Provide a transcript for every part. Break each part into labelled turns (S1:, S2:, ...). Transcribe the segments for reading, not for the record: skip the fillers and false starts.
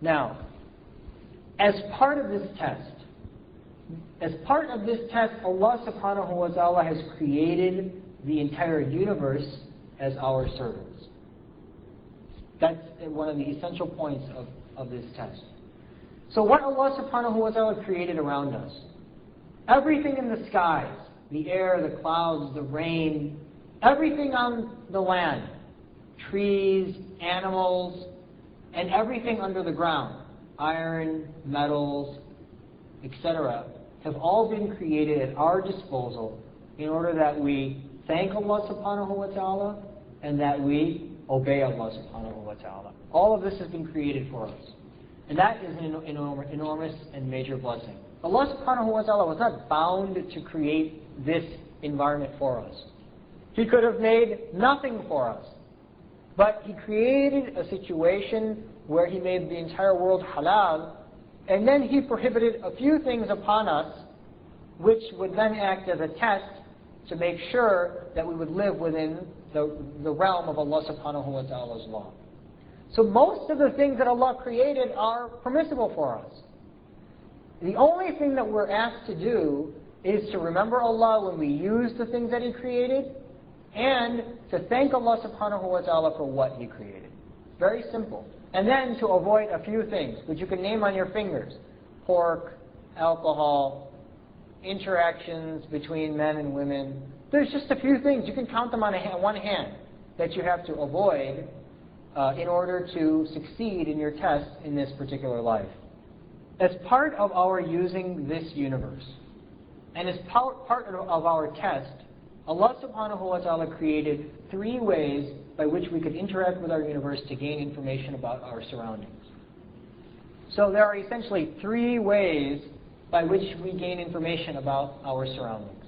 S1: Now, as part of this test, Allah subhanahu wa ta'ala has created the entire universe as our servants. That's one of the essential points of this test. So what Allah subhanahu wa ta'ala created around us, everything in the skies, the air, the clouds, the rain, everything on the land, trees, animals, and everything under the ground, iron, metals, etc., have all been created at our disposal in order that we thank Allah subhanahu wa ta'ala and that we obey Allah subhanahu wa ta'ala. All of this has been created for us. And that is an enormous and major blessing. Allah subhanahu wa ta'ala was not bound to create this environment for us. He could have made nothing for us. But He created a situation where He made the entire world halal, and then He prohibited a few things upon us, which would then act as a test to make sure that we would live within the realm of Allah subhanahu wa ta'ala's law. So most of the things that Allah created are permissible for us. The only thing that we're asked to do is to remember Allah when we use the things that He created, and to thank Allah subhanahu wa ta'ala for what He created. Very simple. And then to avoid a few things, which you can name on your fingers: pork, alcohol, interactions between men and women. There's just a few things, you can count them on one hand, that you have to avoid in order to succeed in your test in this particular life. As part of our using this universe, and as part of our test, Allah subhanahu wa ta'ala created 3 ways by which we could interact with our universe to gain information about our surroundings. So there are essentially 3 ways by which we gain information about our surroundings.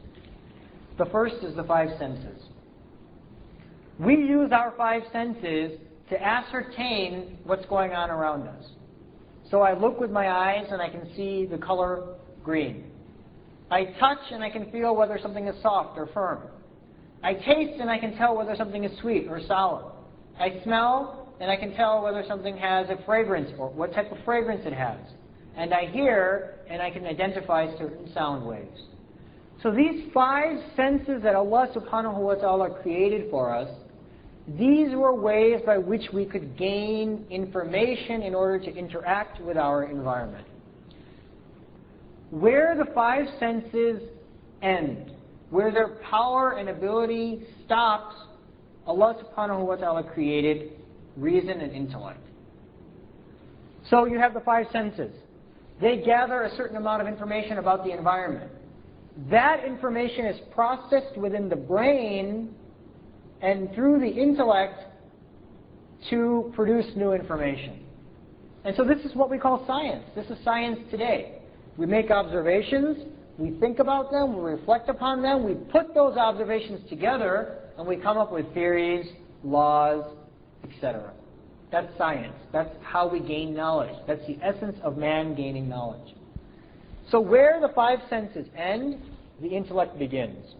S1: The first is the 5 senses. We use our 5 senses to ascertain what's going on around us. So I look with my eyes and I can see the color green. I touch and I can feel whether something is soft or firm. I taste and I can tell whether something is sweet or sour. I smell and I can tell whether something has a fragrance or what type of fragrance it has. And I hear and I can identify certain sound waves. So these 5 senses that Allah subhanahu wa ta'ala created for us, these were ways by which we could gain information in order to interact with our environment. Where the 5 senses end, where their power and ability stops, Allah subhanahu wa ta'ala created reason and intellect. So you have the 5 senses. They gather a certain amount of information about the environment. That information is processed within the brain and through the intellect to produce new information. And so this is what we call science. This is science today. We make observations, we think about them, we reflect upon them, we put those observations together, and we come up with theories, laws, etc. That's science. That's how we gain knowledge. That's the essence of man gaining knowledge. So where the 5 senses end, the intellect begins.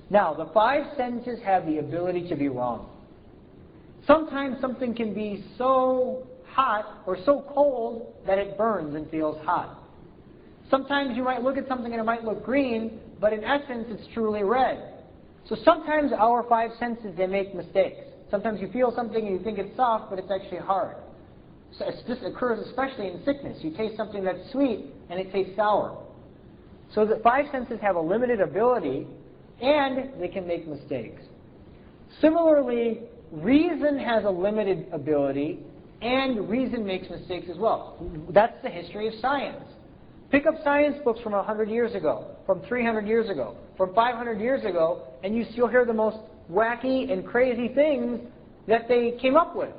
S1: Now, the 5 senses have the ability to be wrong. Sometimes something can be so hot or so cold that it burns and feels hot. Sometimes you might look at something and it might look green, but in essence it's truly red. So sometimes our 5 senses, they make mistakes. Sometimes you feel something and you think it's soft, but it's actually hard. So this occurs especially in sickness. You taste something that's sweet and it tastes sour. So the 5 senses have a limited ability and they can make mistakes. Similarly, reason has a limited ability and reason makes mistakes as well. That's the history of science. Pick up science books from 100 years ago, from 300 years ago, from 500 years ago, and you'll hear the most wacky and crazy things that they came up with.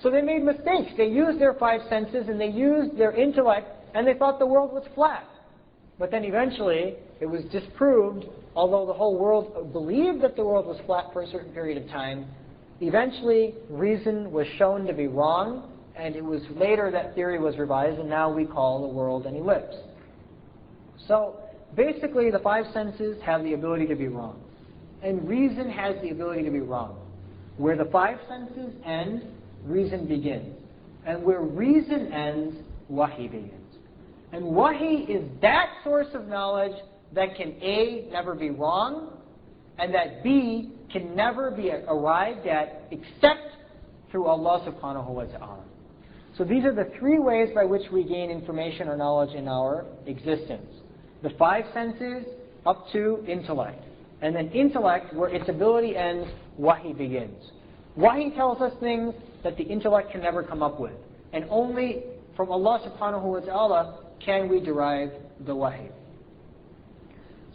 S1: So they made mistakes. They used their 5 senses and they used their intellect and they thought the world was flat. But then eventually it was disproved, although the whole world believed that the world was flat for a certain period of time. Eventually reason was shown to be wrong, and it was later that theory was revised, and now we call the world an ellipse. So basically the 5 senses have the ability to be wrong, and reason has the ability to be wrong. Where the 5 senses end, reason begins. And where reason ends, wahi begins. And wahi is that source of knowledge that can A, never be wrong, and that B, can never be arrived at except through Allah subhanahu wa ta'ala. So these are the three ways by which we gain information or knowledge in our existence. The five senses up to intellect. And then intellect, where its ability ends, wahi begins. Wahi tells us things that the intellect can never come up with. And only from Allah subhanahu wa ta'ala can we derive the wahi.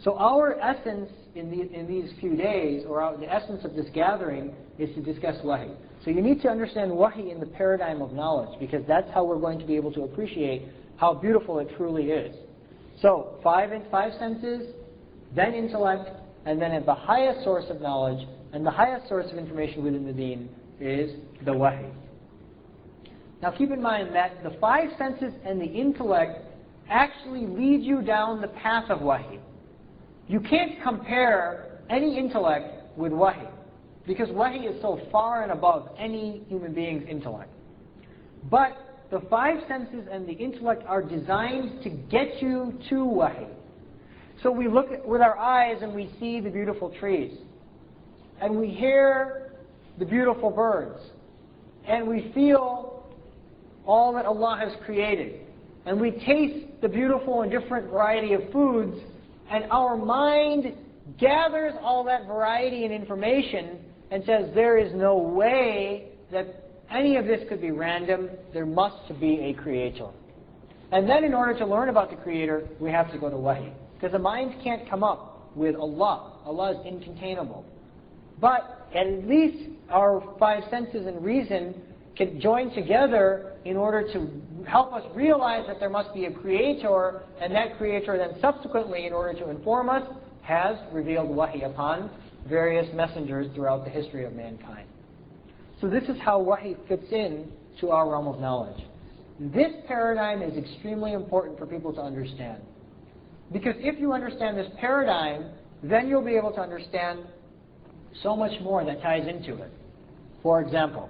S1: So our essence in these few days, or the essence of this gathering, is to discuss wahi. So you need to understand wahi in the paradigm of knowledge, because that's how we're going to be able to appreciate how beautiful it truly is. So five senses, then intellect, and then at the highest source of knowledge and the highest source of information within the deen is the wahi. Now keep in mind that the five senses and the intellect actually lead you down the path of wahi. You can't compare any intellect with wahi, because wahi is so far and above any human being's intellect. But the five senses and the intellect are designed to get you to wahi. So we look with our eyes and we see the beautiful trees, and we hear the beautiful birds, and we feel all that Allah has created, and we taste the beautiful and different variety of foods, and our mind gathers all that variety and information and says there is no way that any of this could be random, there must be a creator. And then in order to learn about the creator, we have to go to wahi. Because the mind can't come up with Allah. Allah is incontainable. But at least our five senses and reason can join together in order to help us realize that there must be a creator, and that creator then subsequently, in order to inform us, has revealed wahi upon various messengers throughout the history of mankind. So this is how wahi fits in to our realm of knowledge. This paradigm is extremely important for people to understand. Because if you understand this paradigm, then you'll be able to understand so much more that ties into it. For example,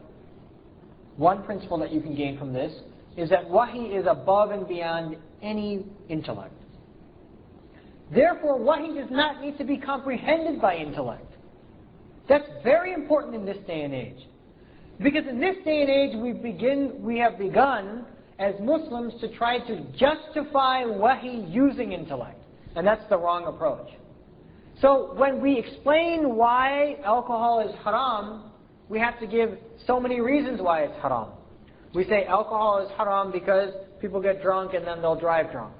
S1: one principle that you can gain from this is that wahi is above and beyond any intellect. Therefore, wahi does not need to be comprehended by intellect. That's very important in this day and age. Because in this day and age, we have begun as Muslims to try to justify wahi using intellect. And that's the wrong approach. So when we explain why alcohol is haram, we have to give so many reasons why it's haram. We say alcohol is haram because people get drunk and then they'll drive drunk.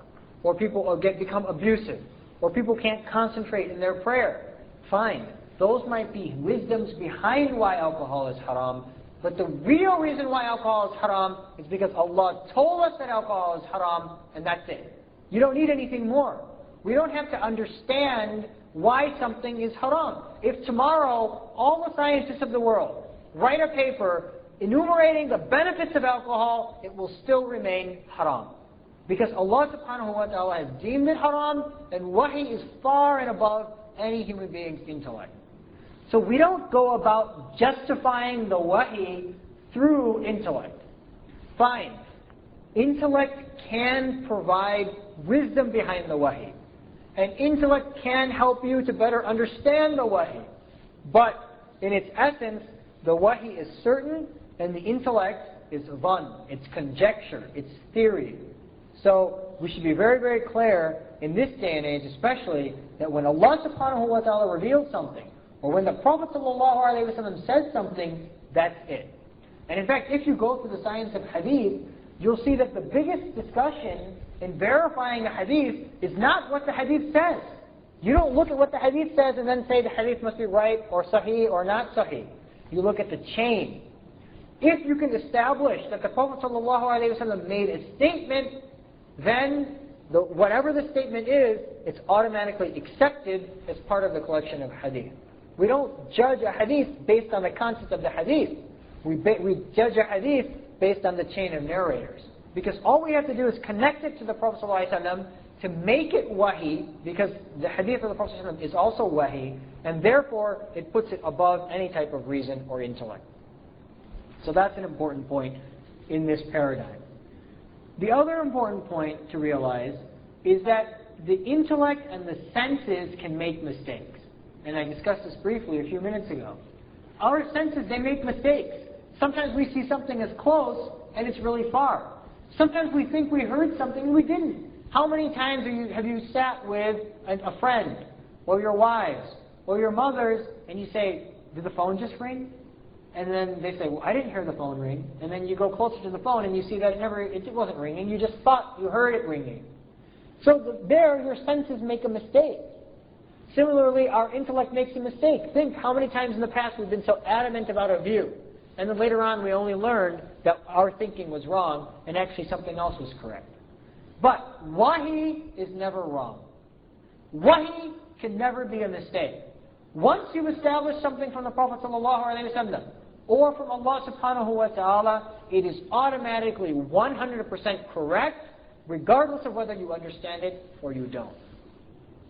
S1: Or people become abusive. Or people can't concentrate in their prayer. Fine. Those might be wisdoms behind why alcohol is haram. But the real reason why alcohol is haram is because Allah told us that alcohol is haram, and that's it. You don't need anything more. We don't have to understand why something is haram. If tomorrow all the scientists of the world write a paper enumerating the benefits of alcohol, it will still remain haram. Because Allah subhanahu wa ta'ala has deemed it haram, and wahi is far and above any human being's intellect. So we don't go about justifying the wahi through intellect. Fine. Intellect can provide wisdom behind the wahi. And intellect can help you to better understand the wahi. But in its essence, the wahi is certain, and the intellect is dhann, it's conjecture, it's theory. So we should be very, very clear in this day and age especially that when Allah subhanahu wa ta'ala reveals something, or when the Prophet ﷺ says something, that's it. And in fact, if you go through the science of hadith, you'll see that the biggest discussion in verifying a hadith is not what the hadith says. You don't look at what the hadith says and then say the hadith must be right or sahih or not sahih. You look at the chain. If you can establish that the Prophet ﷺ made a statement, then whatever the statement is, it's automatically accepted as part of the collection of hadith. We don't judge a hadith based on the content of the hadith. We judge a hadith based on the chain of narrators. Because all we have to do is connect it to the Prophet ﷺ to make it wahi, because the hadith of the Prophet ﷺ is also wahi, and therefore it puts it above any type of reason or intellect. So that's an important point in this paradigm. The other important point to realize is that the intellect and the senses can make mistakes. And I discussed this briefly a few minutes ago. Our senses, they make mistakes. Sometimes we see something as close and it's really far. Sometimes we think we heard something and we didn't. How many times have you sat with a friend or your wives or your mothers and you say, did the phone just ring? And then they say, well, I didn't hear the phone ring. And then you go closer to the phone and you see that it wasn't ringing. You just thought you heard it ringing. So there, your senses make a mistake. Similarly, our intellect makes a mistake. Think how many times in the past we've been so adamant about our view. And then later on we only learned that our thinking was wrong and actually something else was correct. But wahi is never wrong. Wahi can never be a mistake. Once you establish something from the Prophet ﷺ or from Allah subhanahu wa ta'ala, it is automatically 100% correct, regardless of whether you understand it or you don't.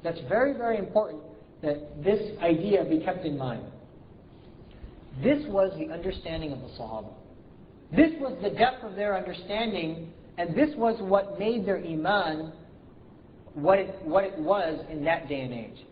S1: That's very, very important that this idea be kept in mind. This was the understanding of the Sahaba. This was the depth of their understanding, and this was what made their iman what it was in that day and age.